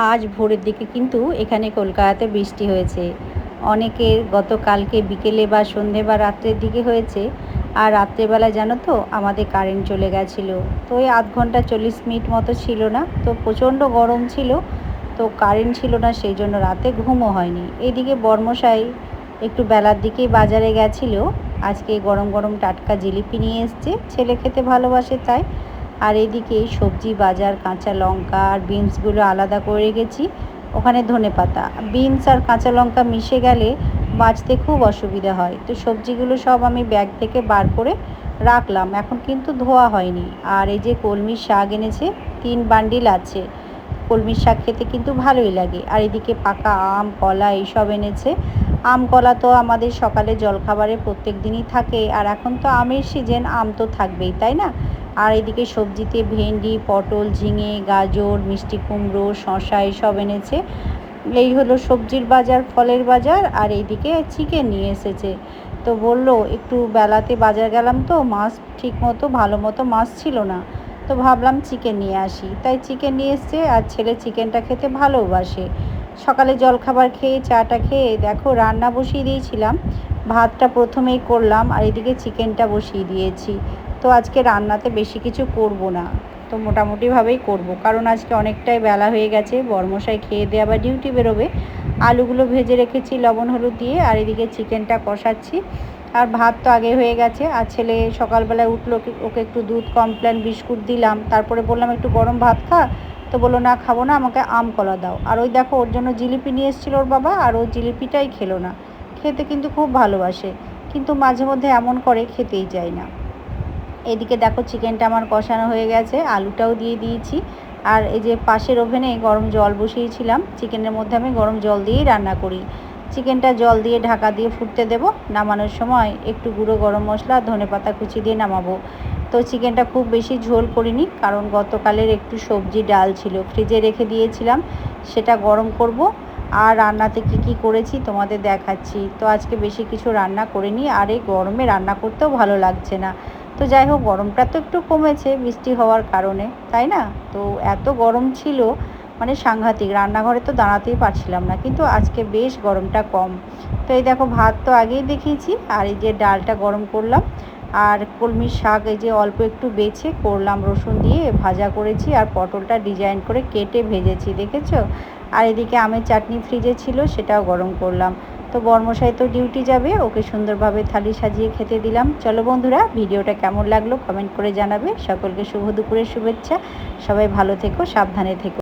আজ ভোরের দিকে কিন্তু এখানে কলকাতাতে বৃষ্টি হয়েছে। অনেকের গতকালকে বিকেলে বা সন্ধে বা রাত্রের দিকে হয়েছে। আর রাত্রেবেলা জানো তো আমাদের কারেন্ট চলে গেছিলো। তো ওই আধ ঘন্টা 40 মিনিট মতো ছিল না, তো প্রচণ্ড গরম ছিল। তো কারেন্ট ছিল না, সেই জন্য রাতে ঘুমও হয়নি। এইদিকে বর্মশাই একটু বেলার দিকেই বাজারে গেছিলো। আজকে গরম গরম টাটকা জিলিপি নিয়ে এসছে, ছেলে খেতে ভালোবাসে তাই। আর এদিকে সবজি বাজার, কাঁচা লঙ্কা আর বিনসগুলো আলাদা করে রেখেছি। ওখানে ধনেপাতা, বিনস আর কাঁচা লঙ্কা মিশে গেলে বাছতে খুব অসুবিধা হয়। তো সবজিগুলো সব আমি ব্যাগ থেকে বার করে রাখলাম, এখন কিন্তু ধোয়া হয়নি। আর এই যে কলমির শাক এনেছে, 3 বান্ডিল আছে। কলমির শাক খেতে কিন্তু ভালোই লাগে। আর এদিকে পাকা আম, কলা এইসব এনেছে। আম কলা তো আমাদের সকালে জলখাবারে প্রত্যেক দিনই থাকে, আর এখন তো আমের সিজন, আম তো থাকবেই, তাই না? আর এদিকে সবজিতে ভেন্ডি, পটল, ঝিঙে, গাজর, মিষ্টি কুমড়ো, শসা এইসব এনেছে। এই হলো সবজির বাজার, ফলের বাজার। আর এইদিকে চিকেন নিয়ে এসেছে। তো বললো একটু বেলাতে বাজার গেলাম, তো মাছ ঠিক মতো ভালো মতো মাছ ছিল না, তো ভাবলাম চিকেন নিয়ে আসি, তাই চিকেন নিয়ে এসছে। আর ছেলে চিকেনটা খেতে ভালোবাসে। সকালে জলখাবার খেয়ে চাটা খেয়ে দেখো রান্না বসিয়ে দিয়েছিলাম। ভাতটা প্রথমেই করলাম, আর এদিকে চিকেনটা বসিয়ে দিয়েছি। তো আজকে রান্নাতে বেশি কিছু করব না, তো মোটামুটিভাবেই করব, কারণ আজকে অনেকটাই বেলা হয়ে গেছে। বর্মশাই খেয়ে দিয়ে আবার ডিউটি বেরোবে। আলুগুলো ভেজে রেখেছি লবণ হলুদ দিয়ে, আর এদিকে চিকেনটা কষাচ্ছি। আর ভাত তো আগে হয়ে গেছে। আর ছেলে সকালবেলায় উঠলো, ওকে একটু দুধ, কমপ্ল্যান, বিস্কুট দিলাম। তারপরে বললাম একটু গরম ভাত খা, তো বললো না খাবো না, আমাকে আম কলা দাও। আর ওই দেখো ওর জন্য জিলিপি নিয়ে এসেছিলো ওর বাবা, আর ও জিলিপিটাই খেলো না। খেতে কিন্তু খুব ভালোবাসে, কিন্তু মাঝে মধ্যে এমন করে, খেতেই চায় না। এদিকে দেখো চিকেনটা আমার কষানো হয়ে গেছে, আলুটাও দিয়ে দিয়েছি। আর এই যে পাশের ওভেনে গরম জল বসিয়েছিলাম, চিকেনের মধ্যে আমি গরম জল দিয়েই রান্না করি। চিকেনটা জল দিয়ে ঢাকা দিয়ে ফুটতে দেব। নামানোর সময় একটু গুঁড়ো গরম মশলা, ধনেপাতা কুচি দিয়ে নামাবো। তো চিকেনটা খুব বেশি ঝোল করিনি, কারণ গতকালের একটু সবজি ডাল ছিল, ফ্রিজে রেখে দিয়েছিলাম, সেটা গরম করব। আর রান্নাতে কি করেছি তোমাদের দেখাচ্ছি। তো আজকে বেশি কিছু রান্না করিনি, আর এই গরমে রান্না করতেও ভালো লাগছে না। তো যাই হোক, গরমটা তো একটু কমেছে বৃষ্টি হওয়ার কারণে, তাই না? তো এত গরম ছিল, মানে সাংঘাতিক, রান্নাঘরে তো দাঁড়াতেই পারছিলাম না। কিন্তু আজকে বেশ গরমটা কম। তো এই দেখো ভাত তো আগেই দেখিয়েছি, আর এই যে ডালটা গরম করলাম। আর কলমির শাক এই যে অল্প একটু বেছে করলাম, রসুন দিয়ে ভাজা করেছি। আর পটলটা ডিজাইন করে কেটে ভেজেছি, দেখেছো? আর এদিকে আমের চাটনি ফ্রিজে ছিল, সেটাও গরম করলাম। তো বর্মশাই তো ডিউটি যাবে, ওকে সুন্দরভাবে থালি সাজিয়ে খেতে দিলাম। চলো বন্ধুরা, ভিডিওটা কেমন লাগলো কমেন্ট করে জানাবে। সকলকে শুভ দুপুরের শুভেচ্ছা। সবাই ভালো থেকো, সাবধানে থেকো।